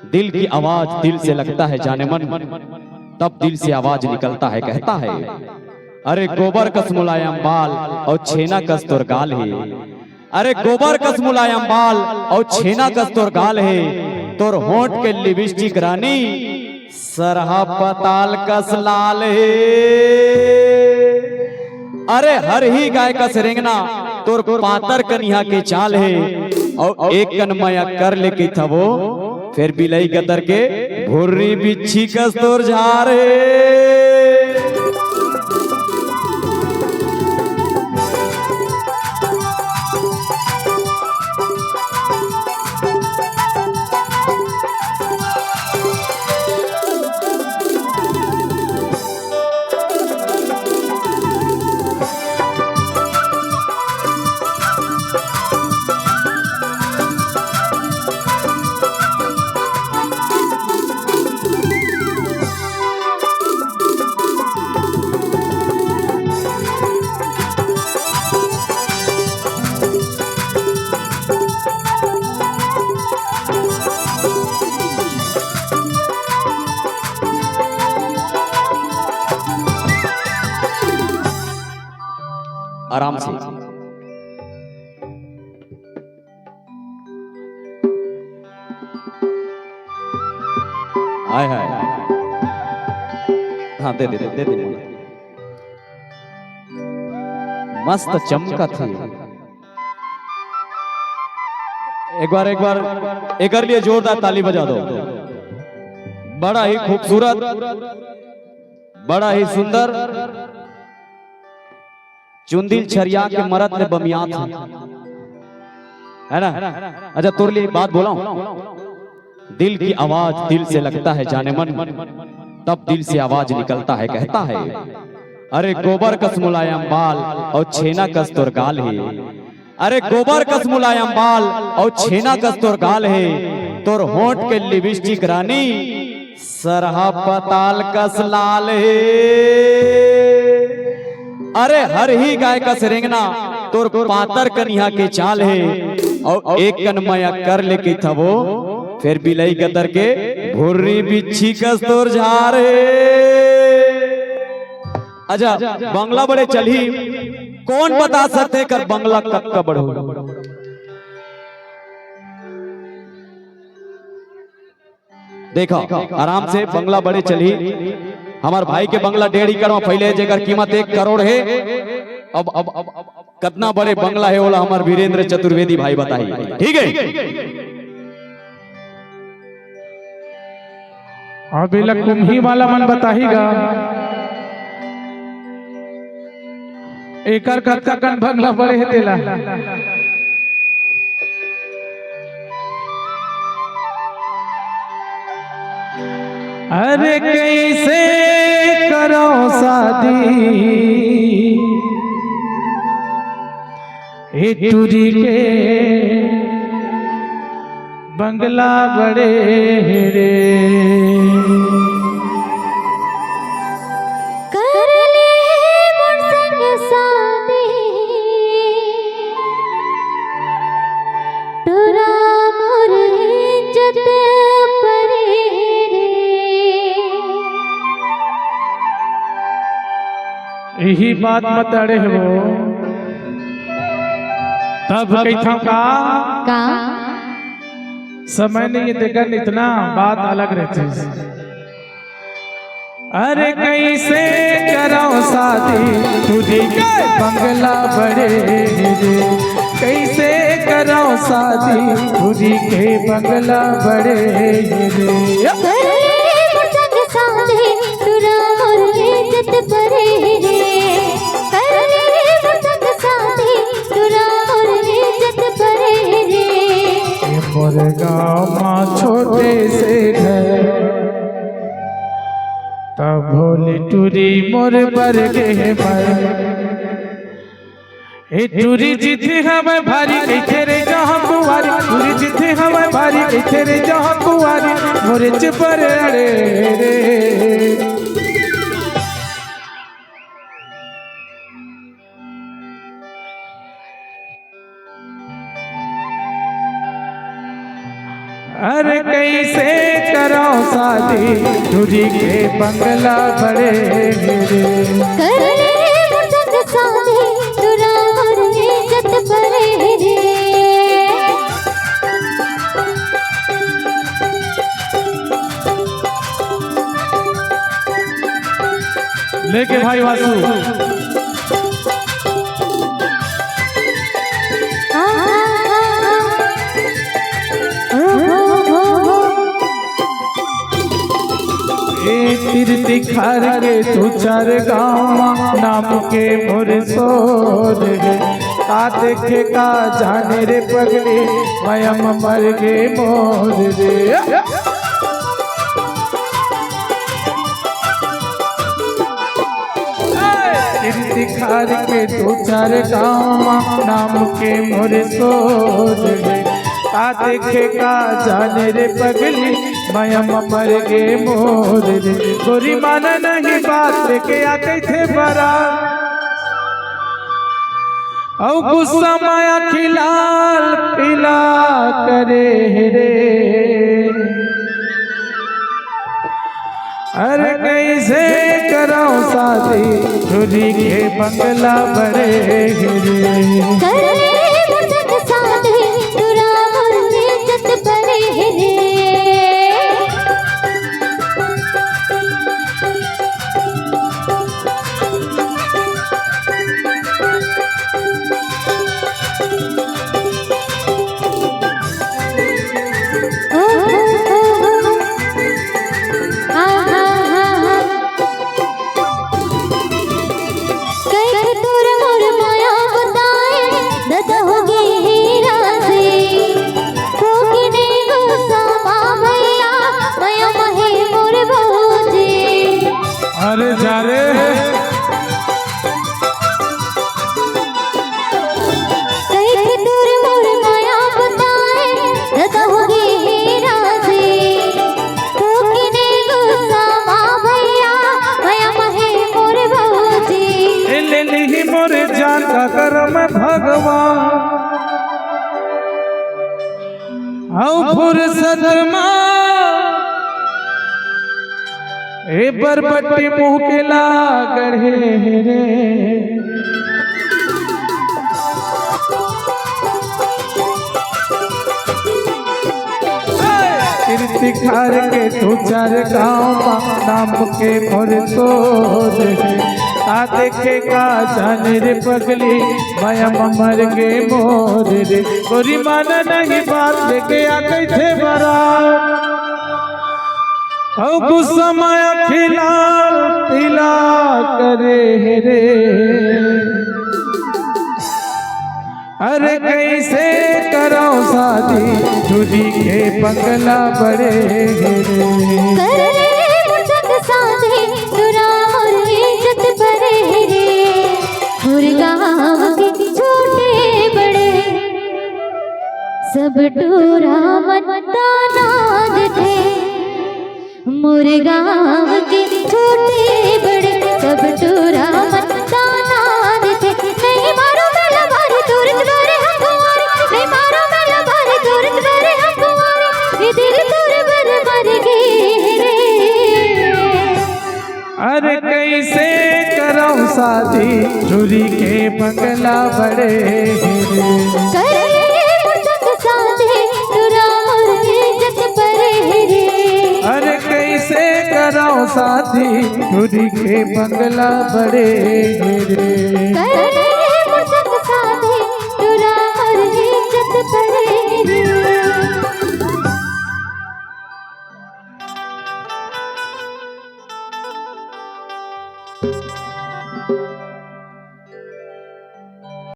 दिल की आवाज दिल से लगता है जाने मन, तब दिल से आवाज निकलता है कहता है, अरे गोबर कस मुलायम बाल और छेना कस तोर गाल है। अरे गोबर कस मुलायम बाल और छेना कस तोर गाल है, तोर होंठ के लिपस्टिक रानी सरहा पताल कस लाल है। अरे हर ही गाय कस रेंगना तोर पातर कन्या के चाल है, और एक कन माया कर लेके था वो फिर बिलई गदर के भुर्री बिच्छी कस तोर झार है। आराम से हाय हाय, हाँ दे दे दे दे, दे। मस्त चमकत है। एक बार एक लिए जोरदार ताली बजा दो। बड़ा ही खूबसूरत, बड़ा ही सुंदर चुंदिल छरिया के मरद ने बमियात है ना। अच्छा तोर लिए बात बोला हूं, दिल की आवाज दिल से लगता है जाने मन, तब दिल से आवाज निकलता है कहता है, अरे गोबर कस मुलायम बाल और छेना कस तोर गाल है। अरे गोबर कस मुलायम बाल और छेना कस तोर गाल है, तोर होंठ के लिपस्टिक रानी सरहा पताल कस लाल है। अरे हर ही गाय कस रेंगना तोर पातर कन्या के चाल है, और एक कन माया कर लेके था वो फिर बिलई गदर के भुर्री बिच्छी कस तोर झार है। अच्छा बंगला बड़े चली, कौन बता सकते कर बंगला कब का बढ़ो। देखो आराम से बंगला बड़े चली। हमार भाई के बंगला 1.5 एकड़ में फैले, जेकर कीमत 1 करोड़ है। अब कितना बड़े बंगला है बोला हमार वीरेंद्र चतुर्वेदी भाई बताइए, ठीक है। अभी कुम्ही वाला मन बताइएगा, एकर कत्का कन बंगला बड़े है देला। अरे कैसे करो शादी टूरी के बंगला बड़े रे। कर ले मुझसे शादी तोरा मोर इज्जत परे रे। यही बात मत अड़े हो, तब कहता का समय नहीं देखकर इतना बात अलग रहती है। अरे कैसे करो शादी तुझी के बंगला बड़े रे। कैसे करो शादी तुझी के बंगला बड़े रे। मोर गाँव माँ छोटे से घर तब भोली टूरी मोर बरगे पर ए टूरी जिथे हमें भारी कैथे रे जहाँ कुवारी। टूरी जिथे हमें भारी कैथे रे जहाँ कुवारी। मोर चपर अड़े रे। अरे कैसे करो शादी दूरी के बंगला बड़े रे कर ले मुझसे शादी तुरा मोर इज्जत परे रे लेके भाई वासु तीर दिखार के तू चार गाँव नाम के मोर सोर है का देखे का जाने रे पगले मयम मर गे मोर रे तीर दिखार के तू चार गाँव नाम के मोर सोर है का देखे का जाने रे पगली मयम मर गे मोर रे गोरी माना नहीं बात लेके आते थे बरा औ गुस्सा माया खिलाल पिला करे रे अरे कैसे करो शादी दूरी के बंगला बड़े रे कर ले मुझसे शादी तुरा मोर इज्जत परे रे अरे जा रे मोरे जान का करम भगवान औ फुर्सत मां ए बरबट्टी मुंह के लागढ़े रे कीर्ति खार के तू चार गाँव नाम के मोर सोर आ देखे का जाने रे पगली मयम मर गे मोर रे गोरी माना नहीं बात लेके आ गई थे बरा औ गुस्सा माया खिला पिला करे रे अरे कैसे करो शादी दूरी के बंगला बड़े रे कर ले मुझसे शादी तुरा मोर इज्जत परे रे गाँव के छोटे बड़े सब टूरा मतानाद थे मोर गाँव के छोटे बड़े सब टूरा मतानाद थे नहीं मारो मेला मारे तुरंत बारे हम कुंवारे नहीं मारो मेला मारे तुरंत बारे हम कुंवारे ये दिल तुर बर मर गए रे अरे कैसे करो शादी दूरी के बंगला बड़े कर ले मुझसे शादी तुरा मोर इज्जत परे रे अरे कैसे करो शादी दूरी के बंगला बड़े कर ले मुझसे शादी तुरा मोर इज्जत परे रे